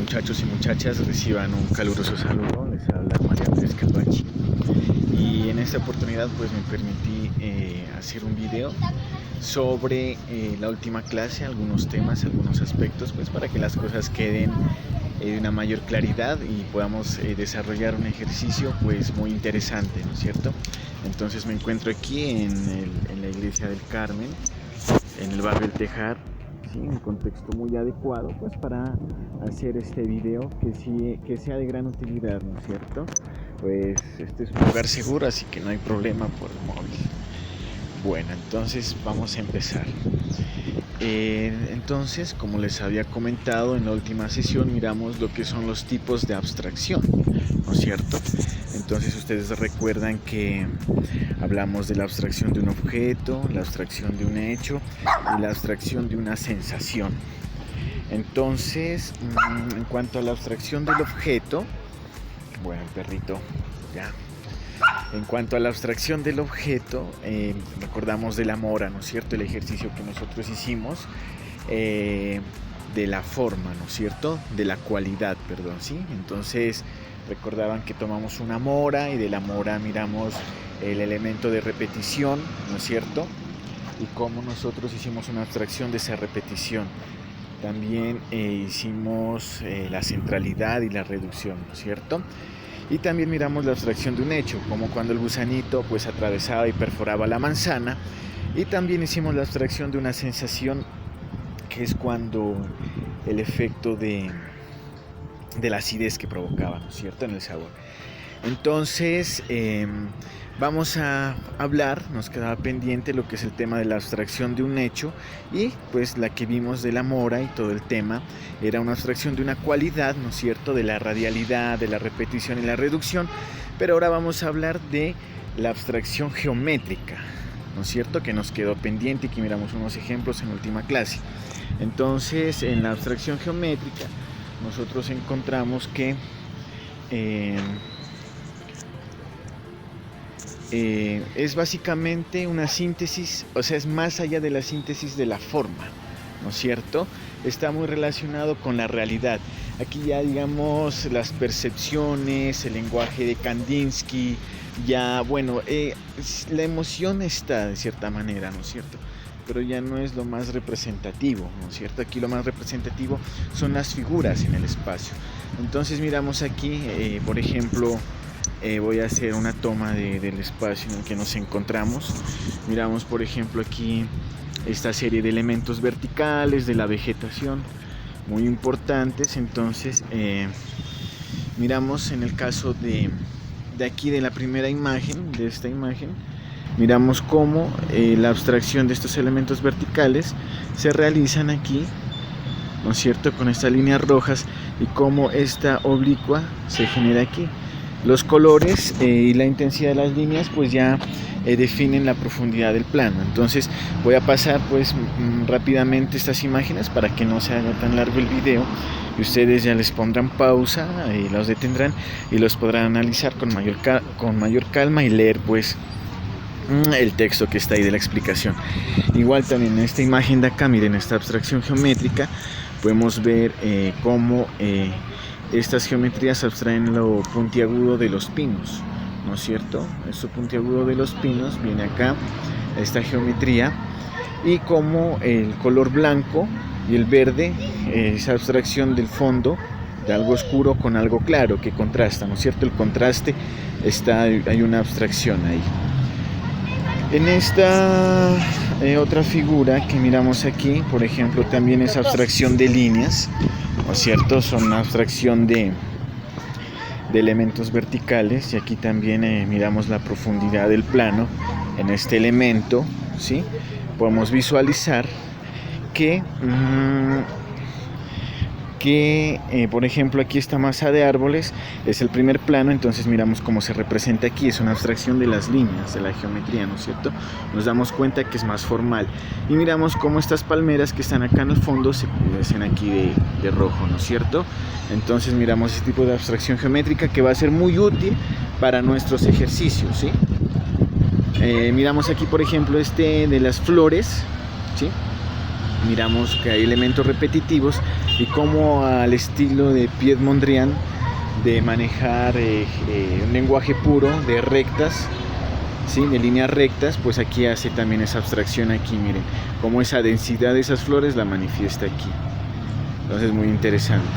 muchachos y muchachas? Reciban un caluroso saludo. Les habla María Andrés Calvachi. Y en esta oportunidad pues me permití hacer un video sobre la última clase, algunos temas, algunos aspectos, pues para que las cosas queden de una mayor claridad y podamos desarrollar un ejercicio pues muy interesante, ¿no es cierto? Entonces me encuentro aquí en la iglesia del Carmen, en el barrio El Tejar, ¿sí? Un contexto muy adecuado pues para hacer este video que sea de gran utilidad, ¿no es cierto? Pues este es un lugar seguro, así que no hay problema por el móvil. Bueno, entonces vamos a empezar. Entonces, como les había comentado en la última sesión, miramos lo que son los tipos de abstracción, ¿no es cierto? Entonces ustedes recuerdan que hablamos de la abstracción de un objeto, la abstracción de un hecho y la abstracción de una sensación. Entonces, en cuanto a la abstracción del objeto, bueno, el perrito, ya. En cuanto a la abstracción del objeto, recordamos de la mora, ¿no es cierto? El ejercicio que nosotros hicimos de la forma, ¿no es cierto? De la cualidad, perdón, ¿sí? Entonces, recordaban que tomamos una mora y de la mora miramos el elemento de repetición, ¿no es cierto? Y cómo nosotros hicimos una abstracción de esa repetición. También hicimos la centralidad y la reducción, ¿no es cierto? Y también miramos la abstracción de un hecho, como cuando el gusanito pues atravesaba y perforaba la manzana. Y también hicimos la abstracción de una sensación, que es cuando el efecto de la acidez que provocaba, ¿no es cierto?, en el sabor. Entonces, vamos a hablar, nos quedaba pendiente lo que es el tema de la abstracción de un hecho, y pues la que vimos de la mora y todo el tema era una abstracción de una cualidad, ¿no es cierto?, de la radialidad, de la repetición y la reducción. Pero ahora vamos a hablar de la abstracción geométrica, ¿no es cierto?, que nos quedó pendiente y que miramos unos ejemplos en la última clase. Entonces, en la abstracción geométrica nosotros encontramos que es básicamente una síntesis, o sea, es más allá de la síntesis de la forma, ¿no es cierto? Está muy relacionado con la realidad. Aquí ya digamos las percepciones, el lenguaje de Kandinsky, ya bueno, la emoción está de cierta manera, ¿no es cierto? Pero ya no es lo más representativo, ¿no es cierto? Aquí lo más representativo son las figuras en el espacio. Entonces miramos aquí, por ejemplo, voy a hacer una toma del espacio en el que nos encontramos. Miramos por ejemplo aquí esta serie de elementos verticales de la vegetación muy importantes. Entonces miramos en el caso de aquí, de la primera imagen, de esta imagen, miramos cómo la abstracción de estos elementos verticales se realizan aquí, ¿no es cierto?, con estas líneas rojas, y cómo esta oblicua se genera aquí. Los colores y la intensidad de las líneas pues ya definen la profundidad del plano. Entonces voy a pasar pues rápidamente estas imágenes para que no se haga tan largo el video, y ustedes ya les pondrán pausa y los detendrán y los podrán analizar con mayor calma y leer pues el texto que está ahí de la explicación. Igual también en esta imagen de acá, miren, esta abstracción geométrica, podemos ver cómo estas geometrías abstraen lo puntiagudo de los pinos, ¿no es cierto? Esto puntiagudo de los pinos viene acá, esta geometría, y como el color blanco y el verde, esa abstracción del fondo, de algo oscuro con algo claro que contrasta, ¿no es cierto? El contraste hay una abstracción ahí. En esta otra figura que miramos aquí, por ejemplo, también es abstracción de líneas, ¿no es cierto? Son una abstracción de elementos verticales, y aquí también miramos la profundidad del plano en este elemento, ¿sí? Podemos visualizar que por ejemplo aquí esta masa de árboles es el primer plano. Entonces miramos cómo se representa aquí, es una abstracción de las líneas de la geometría, ¿no es cierto? Nos damos cuenta que es más formal, y miramos cómo estas palmeras que están acá en el fondo se cubren aquí de rojo, ¿no es cierto? Entonces miramos este tipo de abstracción geométrica que va a ser muy útil para nuestros ejercicios, ¿sí? Miramos aquí por ejemplo de las flores, ¿sí? miramos que hay elementos repetitivos y como al estilo de Piet Mondrian de manejar un lenguaje puro de rectas, ¿sí? De líneas rectas, pues aquí hace también esa abstracción aquí, miren, como esa densidad de esas flores la manifiesta aquí. Entonces muy interesante.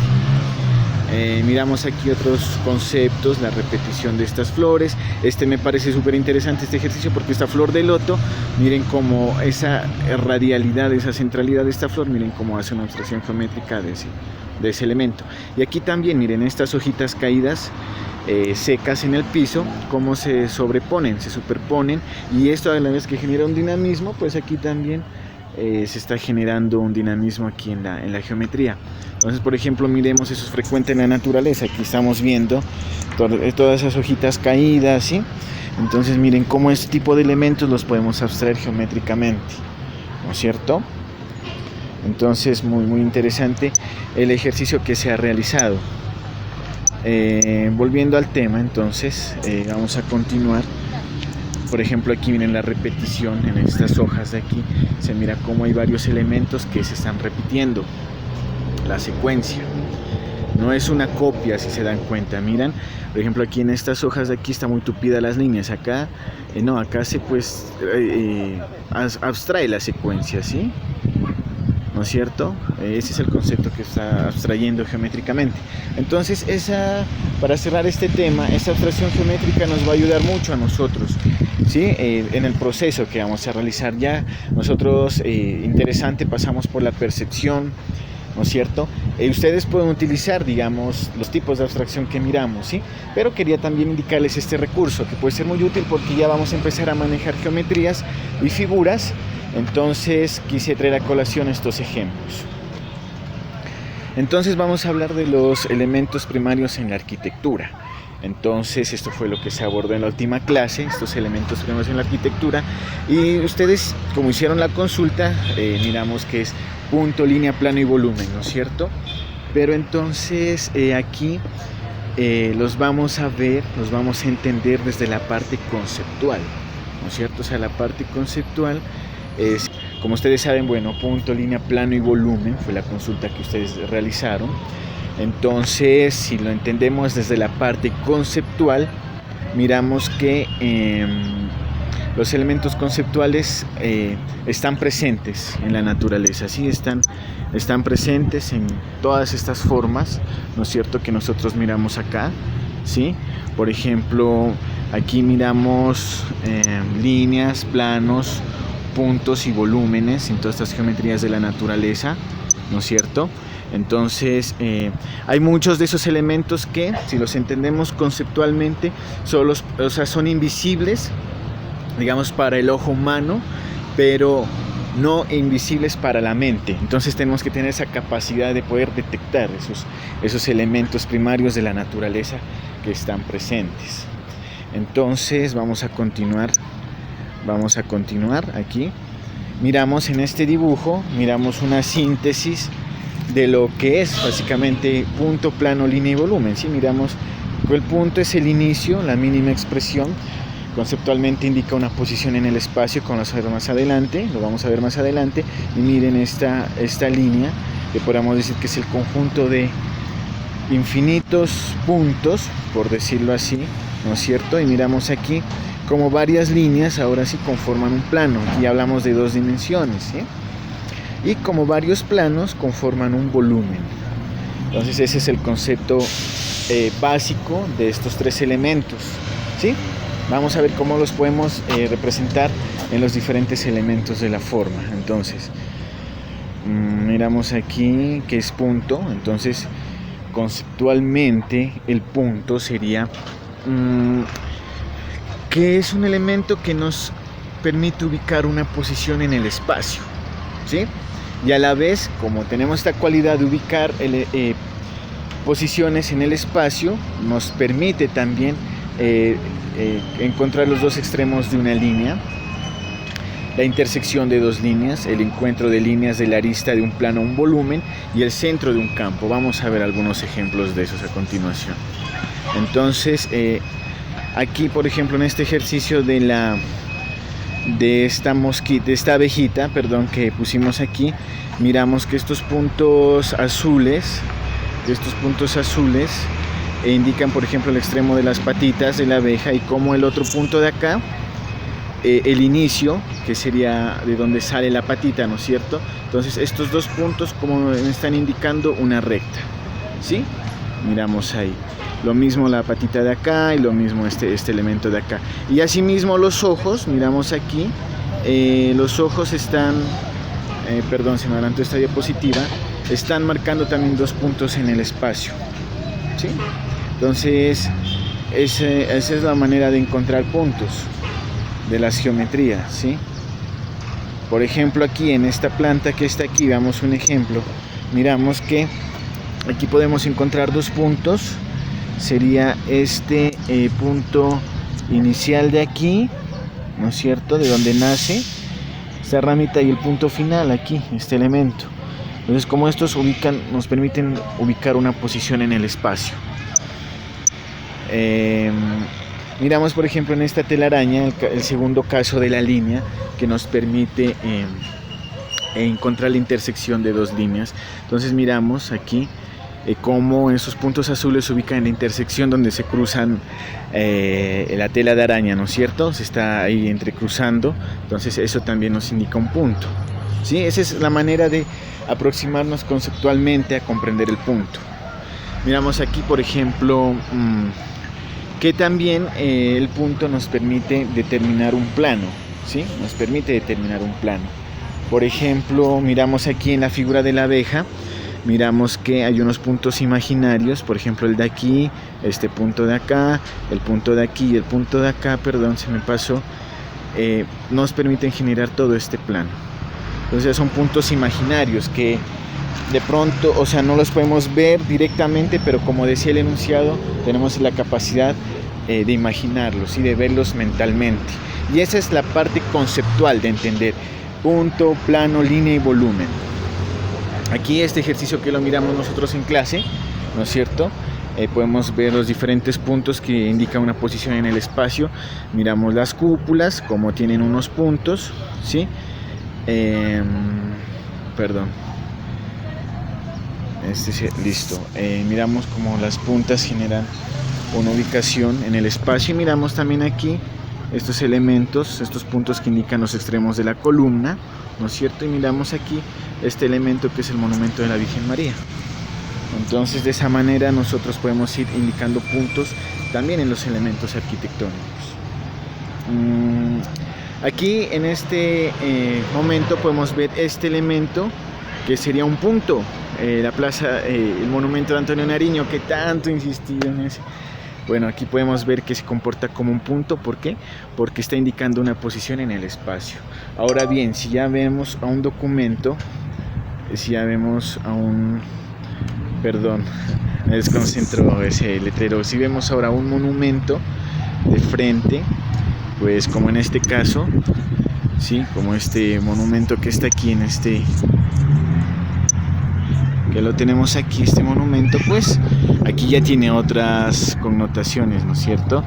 Miramos aquí otros conceptos, la repetición de estas flores. Este me parece súper interesante este ejercicio porque esta flor de loto, miren cómo esa radialidad, esa centralidad de esta flor, miren cómo hace una abstracción geométrica de ese elemento. Y aquí también miren estas hojitas caídas secas en el piso, cómo se sobreponen, se superponen, y esto a la vez que genera un dinamismo, pues aquí también se está generando un dinamismo aquí en la geometría. Entonces, por ejemplo, miremos, eso es frecuente en la naturaleza. Aquí estamos viendo todas esas hojitas caídas, ¿sí? Entonces miren cómo este tipo de elementos los podemos abstraer geométricamente, ¿no es cierto? Entonces muy interesante el ejercicio que se ha realizado. Volviendo al tema, entonces vamos a continuar. Por ejemplo, aquí miren la repetición en estas hojas de aquí, se mira cómo hay varios elementos que se están repitiendo, la secuencia no es una copia, si se dan cuenta. Miran, por ejemplo, aquí en estas hojas de aquí está muy tupida las líneas, acá no, acá se pues abstrae la secuencia, ¿sí? ¿No es cierto? Ese es el concepto que está abstrayendo geométricamente. Entonces, para cerrar este tema, esta abstracción geométrica nos va a ayudar mucho a nosotros, ¿sí? En el proceso que vamos a realizar ya. Nosotros, interesante, pasamos por la percepción, ¿no es cierto? Ustedes pueden utilizar, digamos, los tipos de abstracción que miramos, ¿sí? Pero quería también indicarles este recurso que puede ser muy útil porque ya vamos a empezar a manejar geometrías y figuras. Entonces quise traer a colación estos ejemplos. Entonces vamos a hablar de los elementos primarios en la arquitectura. Entonces esto fue lo que se abordó en la última clase, estos elementos primarios en la arquitectura. Y ustedes, como hicieron la consulta, miramos que es punto, línea, plano y volumen, ¿no es cierto? Pero entonces aquí los vamos a ver, los vamos a entender desde la parte conceptual, ¿no es cierto? O sea, la parte conceptual es, como ustedes saben, bueno, punto, línea, plano y volumen fue la consulta que ustedes realizaron. Entonces, si lo entendemos desde la parte conceptual, miramos que los elementos conceptuales están presentes en la naturaleza, ¿sí? Están presentes en todas estas formas, ¿no es cierto?, que nosotros miramos acá, ¿sí? Por ejemplo, aquí miramos líneas, planos, puntos y volúmenes en todas estas geometrías de la naturaleza, ¿no es cierto? Entonces hay muchos de esos elementos que, si los entendemos conceptualmente, son invisibles, digamos, para el ojo humano, pero no invisibles para la mente. Entonces tenemos que tener esa capacidad de poder detectar esos elementos primarios de la naturaleza que están presentes. Entonces vamos a continuar aquí. Miramos en este dibujo, miramos una síntesis de lo que es básicamente punto, plano, línea y volumen, ¿sí? Miramos que el punto es el inicio, la mínima expresión. Conceptualmente indica una posición en el espacio, como lo vamos a ver más adelante, y miren esta línea, que podríamos decir que es el conjunto de infinitos puntos, por decirlo así, ¿no es cierto? Y miramos aquí como varias líneas ahora sí conforman un plano. Aquí hablamos de 2 dimensiones, ¿sí? Y como varios planos conforman un volumen. Entonces ese es el concepto básico de estos 3 elementos, ¿sí? Vamos a ver cómo los podemos representar en los diferentes elementos de la forma. Entonces miramos aquí que es punto. Entonces conceptualmente el punto sería que es un elemento que nos permite ubicar una posición en el espacio, ¿sí? Y a la vez, como tenemos esta cualidad de ubicar posiciones en el espacio, nos permite también encontrar los 2 extremos de una línea, la intersección de 2 líneas, el encuentro de líneas de la arista de un plano a un volumen y el centro de un campo. Vamos a ver algunos ejemplos de esos a continuación. Entonces, aquí, por ejemplo, en este ejercicio de de esta abejita, perdón, que pusimos aquí, miramos que estos puntos azules indican, por ejemplo, el extremo de las patitas de la abeja, y como el otro punto de acá, el inicio, que sería de donde sale la patita, ¿no es cierto? Entonces estos dos puntos como me están indicando una recta, ¿sí? Miramos ahí. Lo mismo la patita de acá y lo mismo este elemento de acá. Y asimismo los ojos, miramos aquí, los ojos están, perdón, se me adelantó esta diapositiva, están marcando también dos puntos en el espacio, ¿sí? Entonces, esa es la manera de encontrar puntos de las geometrías, ¿sí? Por ejemplo, aquí en esta planta que está aquí, veamos un ejemplo. Miramos que aquí podemos encontrar dos puntos. Sería este punto inicial de aquí, ¿no es cierto? De donde nace esta ramita, y el punto final aquí, este elemento. Entonces, como estos nos permiten ubicar una posición en el espacio. Miramos, por ejemplo, en esta telaraña el segundo caso de la línea, que nos permite encontrar la intersección de dos líneas. Entonces miramos aquí cómo esos puntos azules se ubican en la intersección donde se cruzan la tela de araña, ¿no es cierto? Se está ahí entrecruzando, entonces eso también nos indica un punto, ¿sí? Esa es la manera de aproximarnos conceptualmente a comprender el punto. Miramos aquí, por ejemplo, que también el punto nos permite determinar un plano, ¿sí? Nos permite determinar un plano. Por ejemplo, miramos aquí en la figura de la abeja, miramos que hay unos puntos imaginarios, por ejemplo el de aquí, este punto de acá, el punto de aquí y el punto de acá, perdón, se me pasó, nos permiten generar todo este plano. Entonces son puntos imaginarios que de pronto, o sea, no los podemos ver directamente, pero como decía el enunciado, tenemos la capacidad de imaginarlos y de verlos mentalmente. Y esa es la parte conceptual de entender punto, plano, línea y volumen. Aquí este ejercicio que lo miramos nosotros en clase, ¿no es cierto? Podemos ver los diferentes puntos que indican una posición en el espacio. Miramos las cúpulas, como tienen unos puntos, ¿sí? Listo. Miramos cómo las puntas generan una ubicación en el espacio, y miramos también aquí estos elementos, estos puntos que indican los extremos de la columna, ¿no es cierto? Y miramos aquí este elemento que es el monumento de la Virgen María. Entonces, de esa manera nosotros podemos ir indicando puntos también en los elementos arquitectónicos. Aquí en este momento podemos ver este elemento que sería un punto, la plaza, el monumento de Antonio Nariño, que tanto he insistido en ese. Bueno, aquí podemos ver que se comporta como un punto. ¿Por qué? Porque está indicando una posición en el espacio. Ahora bien, si ya vemos a un documento, perdón, me desconcentro ese letrero. Si vemos ahora un monumento de frente, pues como en este caso, ¿sí? Como este monumento que está aquí en que lo tenemos aquí, este monumento, pues aquí ya tiene otras connotaciones, ¿no es cierto?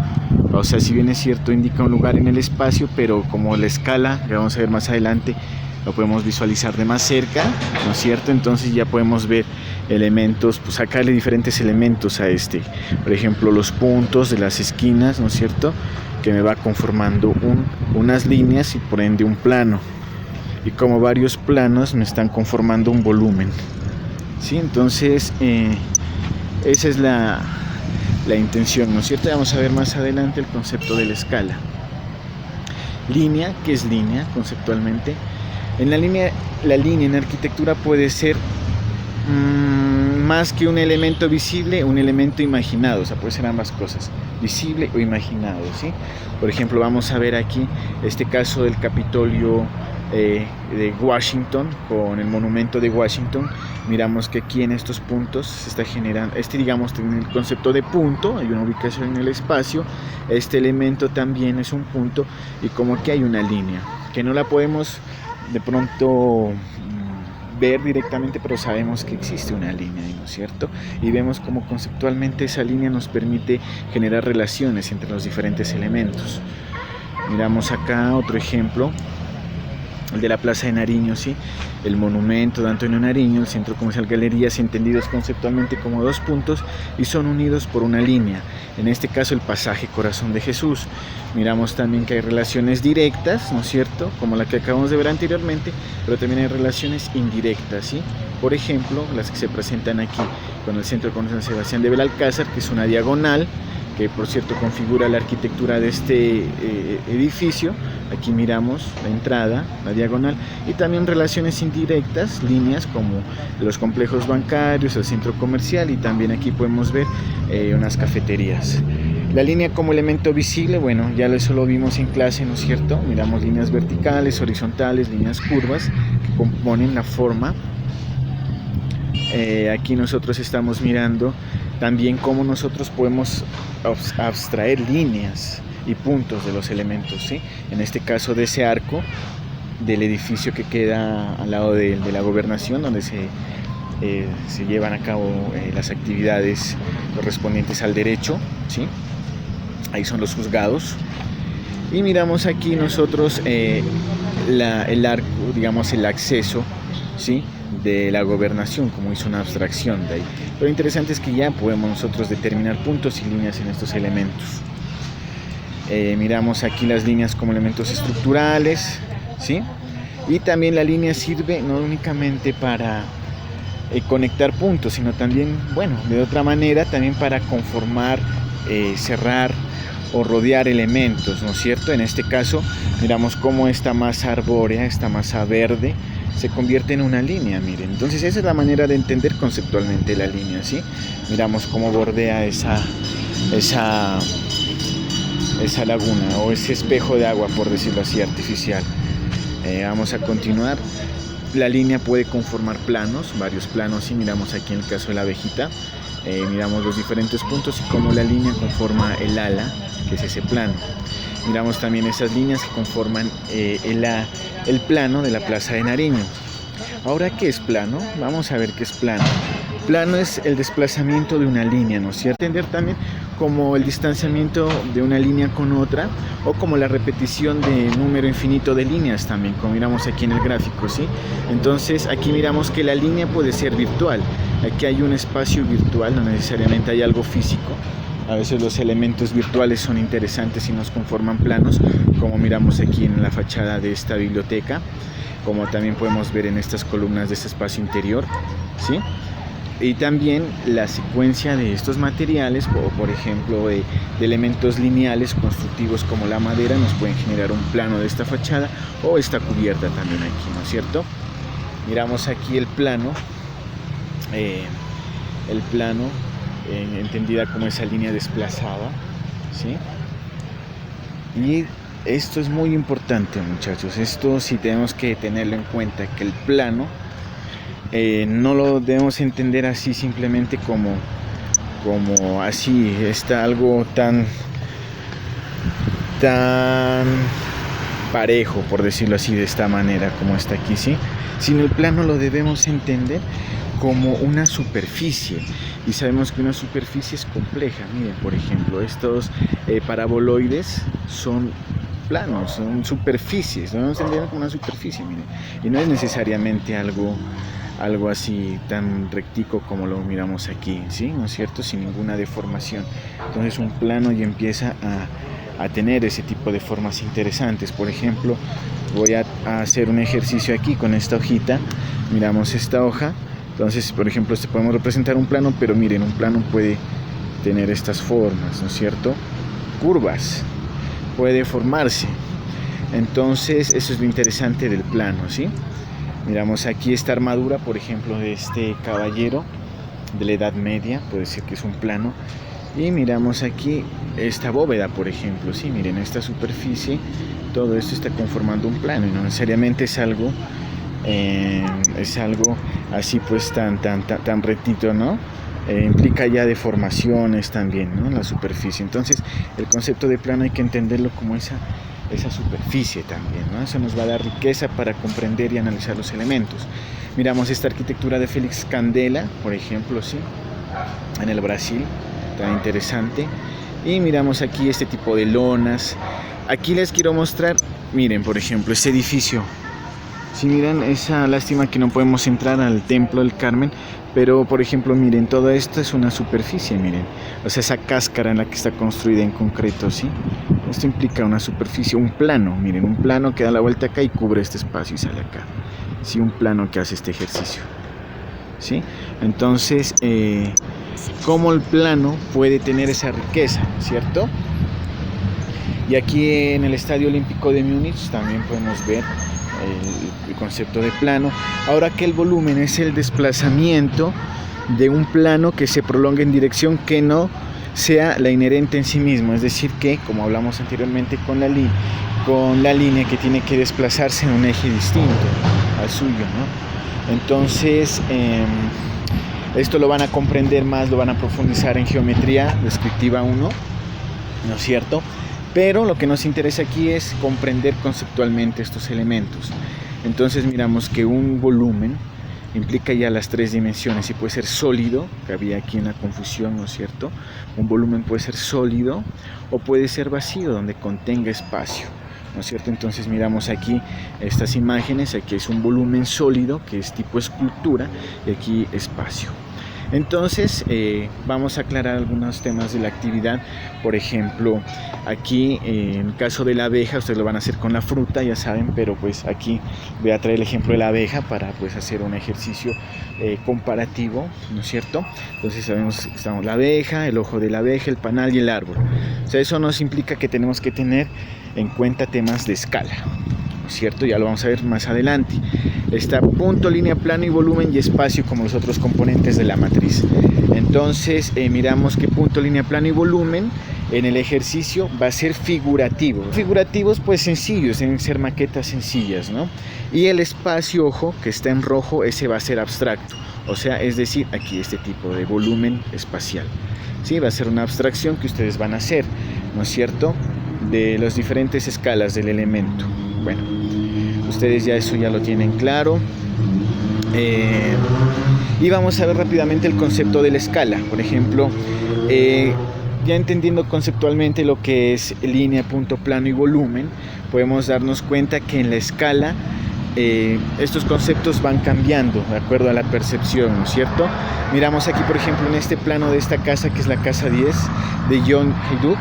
O sea, si bien es cierto, indica un lugar en el espacio, pero como la escala, que vamos a ver más adelante, lo podemos visualizar de más cerca, ¿no es cierto? Entonces ya podemos ver elementos, pues sacarle diferentes elementos a por ejemplo, los puntos de las esquinas, ¿no es cierto? Que me va conformando unas líneas y por ende un plano. Y como varios planos me están conformando un volumen. ¿Sí? Entonces, esa es la intención, ¿no es cierto? Vamos a ver más adelante el concepto de la escala. Línea, ¿qué es línea conceptualmente? La línea en arquitectura puede ser más que un elemento visible, un elemento imaginado, o sea, puede ser ambas cosas, visible o imaginado, ¿sí? Por ejemplo, vamos a ver aquí este caso del Capitolio de Washington, con el monumento de Washington. Miramos que aquí en estos puntos se está generando, digamos, tiene el concepto de punto, hay una ubicación en el espacio, este elemento también es un punto, y como que hay una línea, que no la podemos de pronto ver directamente, pero sabemos que existe una línea, ¿no es cierto? Y vemos cómo conceptualmente esa línea nos permite generar relaciones entre los diferentes elementos. Miramos acá otro ejemplo, el de la Plaza de Nariño, ¿sí? El monumento de Antonio Nariño, el centro comercial Galerías, entendidos conceptualmente como dos puntos y son unidos por una línea, en este caso el pasaje Corazón de Jesús. Miramos también que hay relaciones directas, ¿no es cierto?, como la que acabamos de ver anteriormente, pero también hay relaciones indirectas, ¿sí? Por ejemplo, las que se presentan aquí con el centro de San Sebastián de Belalcázar, que es una diagonal, que por cierto configura la arquitectura de este edificio. Aquí miramos la entrada, la diagonal, y también relaciones indirectas, líneas como los complejos bancarios, el centro comercial, y también aquí podemos ver unas cafeterías. La línea como elemento visible, bueno, ya eso lo vimos en clase, ¿no es cierto? Miramos líneas verticales, horizontales, líneas curvas que componen la forma. Aquí nosotros estamos mirando también cómo nosotros podemos abstraer líneas y puntos de los elementos, ¿sí? En este caso de ese arco del edificio que queda al lado de la gobernación, donde se llevan a cabo las actividades correspondientes al derecho, ¿sí? Ahí son los juzgados. Y miramos aquí nosotros el arco, digamos el acceso, ¿sí?, de la gobernación, como hizo una abstracción de ahí. Lo interesante es que ya podemos nosotros determinar puntos y líneas en estos elementos. Miramos aquí las líneas como elementos estructurales, ¿sí? Y también la línea sirve no únicamente para conectar puntos, sino también, bueno, de otra manera, también para conformar, cerrar o rodear elementos, ¿no es cierto? En este caso, miramos cómo esta masa arbórea, esta masa verde, se convierte en una línea, miren. Entonces esa es la manera de entender conceptualmente la línea, ¿sí? Miramos cómo bordea esa laguna o ese espejo de agua, por decirlo así, artificial. Vamos a continuar. La línea puede conformar planos, varios planos, y miramos aquí en el caso de la abejita, miramos los diferentes puntos y cómo la línea conforma el ala, que es ese plano. Miramos también esas líneas que conforman el plano de la Plaza de Nariño. Ahora, ¿qué es plano? Vamos a ver qué es plano. Plano es el desplazamiento de una línea, ¿no es cierto? Entender también como el distanciamiento de una línea con otra, o como la repetición de número infinito de líneas también, como miramos aquí en el gráfico, ¿sí? Entonces aquí miramos que la línea puede ser virtual. Aquí hay un espacio virtual, no necesariamente hay algo físico. A veces los elementos virtuales son interesantes y nos conforman planos, como miramos aquí en la fachada de esta biblioteca, como también podemos ver en estas columnas de este espacio interior, ¿sí? Y también la secuencia de estos materiales, o por ejemplo de elementos lineales constructivos como la madera, nos pueden generar un plano de esta fachada o esta cubierta también aquí, ¿no es cierto? Miramos aquí el plano, entendida como esa línea desplazada, ¿sí? Y esto es muy importante, muchachos. Esto sí tenemos que tenerlo en cuenta, que el plano no lo debemos entender así simplemente como así, está algo tan parejo, por decirlo así, de esta manera como está aquí, ¿sí? Sino el plano lo debemos entender como una superficie, y sabemos que una superficie es compleja. Miren, por ejemplo, estos paraboloides son planos, son superficies, lo debemos entender como una superficie, miren, y no es necesariamente algo así tan rectico como lo miramos aquí, ¿sí? ¿No es cierto? Sin ninguna deformación. Entonces un plano ya empieza a tener ese tipo de formas interesantes. Por ejemplo, voy a hacer un ejercicio aquí con esta hojita. Miramos esta hoja. Entonces, por ejemplo, podemos representar un plano, pero miren, un plano puede tener estas formas, ¿no es cierto? Curvas, puede formarse. Entonces, eso es lo interesante del plano, ¿sí? Miramos aquí esta armadura, por ejemplo, de este caballero de la Edad Media, puede ser que es un plano. Y miramos aquí esta bóveda, por ejemplo, sí, miren, esta superficie, todo esto está conformando un plano, y no necesariamente es algo así pues tan rectito, ¿no? Implica ya deformaciones también, ¿no?, en la superficie. Entonces el concepto de plano hay que entenderlo como esa superficie también, ¿no? Eso nos va a dar riqueza para comprender y analizar los elementos. Miramos esta arquitectura de Félix Candela, por ejemplo, ¿sí?, en el Brasil, tan interesante. Y miramos aquí este tipo de lonas, Aquí les quiero mostrar, miren, por ejemplo, este edificio. Si miran, esa lástima que no podemos entrar al Templo del Carmen, pero por ejemplo, miren, todo esto es una superficie, miren. O sea, esa cáscara en la que está construida en concreto, ¿sí? Esto implica una superficie, un plano, miren, un plano que da la vuelta acá y cubre este espacio y sale acá. Sí, un plano que hace este ejercicio, ¿sí? Entonces, ¿cómo el plano puede tener esa riqueza, cierto? Y aquí en el Estadio Olímpico de Múnich también podemos ver el concepto de plano. Ahora que el volumen es el desplazamiento de un plano que se prolonga en dirección que no sea la inherente en sí mismo, es decir que, como hablamos anteriormente con la línea que tiene que desplazarse en un eje distinto al suyo, ¿no? Entonces, esto lo van a comprender más, lo van a profundizar en geometría descriptiva 1, ¿no es cierto? Pero lo que nos interesa aquí es comprender conceptualmente estos elementos. Entonces miramos que un volumen implica ya las tres dimensiones y puede ser sólido, que había aquí en la confusión, ¿no es cierto? Un volumen puede ser sólido o puede ser vacío, donde contenga espacio, ¿no es cierto? Entonces miramos aquí estas imágenes, aquí es un volumen sólido, que es tipo escultura, y aquí espacio. Entonces vamos a aclarar algunos temas de la actividad. Por ejemplo, aquí en el caso de la abeja, ustedes lo van a hacer con la fruta, ya saben, pero pues aquí voy a traer el ejemplo de la abeja para pues hacer un ejercicio comparativo, ¿no es cierto? Entonces sabemos que estamos la abeja, el ojo de la abeja, el panal y el árbol. O sea, eso nos implica que tenemos que tener en cuenta temas de escala, ¿no es cierto? Ya lo vamos a ver más adelante. Está punto, línea, plano y volumen y espacio como los otros componentes de la matriz. Entonces miramos que punto, línea, plano y volumen en el ejercicio va a ser figurativo. Figurativos pues sencillos, deben ser maquetas sencillas, ¿no? Y el espacio, ojo, que está en rojo, ese va a ser abstracto. O sea, es decir, aquí este tipo de volumen espacial. Sí, va a ser una abstracción que ustedes van a hacer, ¿no es cierto? De las diferentes escalas del elemento. Bueno, ustedes ya eso ya lo tienen claro. Y vamos a ver rápidamente el concepto de la escala. Por ejemplo, ya entendiendo conceptualmente lo que es línea, punto, plano y volumen, podemos darnos cuenta que en la escala estos conceptos van cambiando de acuerdo a la percepción, ¿no es cierto? Miramos aquí, por ejemplo, en este plano de esta casa, que es la casa 10 de John Hajduk,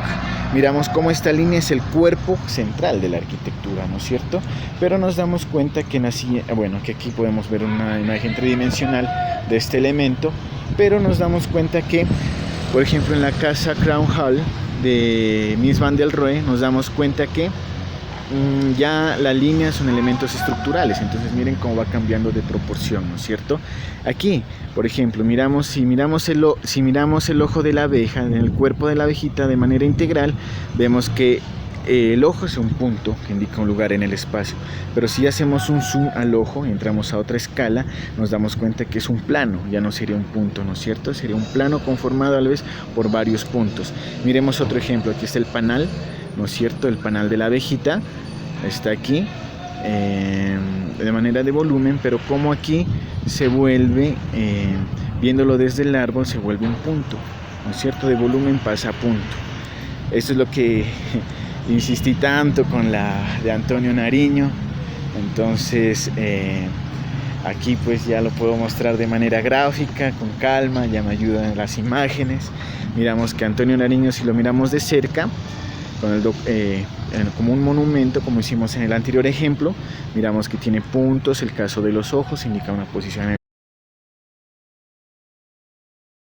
miramos cómo esta línea es el cuerpo central de la arquitectura, ¿no es cierto? Pero nos damos cuenta que que aquí podemos ver una imagen tridimensional de este elemento, pero nos damos cuenta que, por ejemplo, en la casa Crown Hall de Mies van der Rohe, nos damos cuenta que ya las líneas son elementos estructurales. Entonces miren cómo va cambiando de proporción, ¿no es cierto? Aquí, por ejemplo, si miramos el ojo de la abeja, en el cuerpo de la abejita de manera integral, vemos que el ojo es un punto que indica un lugar en el espacio, pero si hacemos un zoom al ojo y entramos a otra escala, nos damos cuenta que es un plano, ya no sería un punto, ¿no es cierto? Sería un plano conformado a la vez por varios puntos. Miremos otro ejemplo, aquí está el panal, ¿no es cierto? El panal de la abejita está aquí de manera de volumen, pero como aquí se vuelve, viéndolo desde el árbol, se vuelve un punto, ¿no es cierto? De volumen pasa a punto. Esto es lo que insistí tanto con la de Antonio Nariño. Entonces aquí pues ya lo puedo mostrar de manera gráfica, con calma, ya me ayudan las imágenes. Miramos que Antonio Nariño, si lo miramos de cerca, como un monumento, como hicimos en el anterior ejemplo, miramos que tiene puntos. El caso de los ojos indica una posición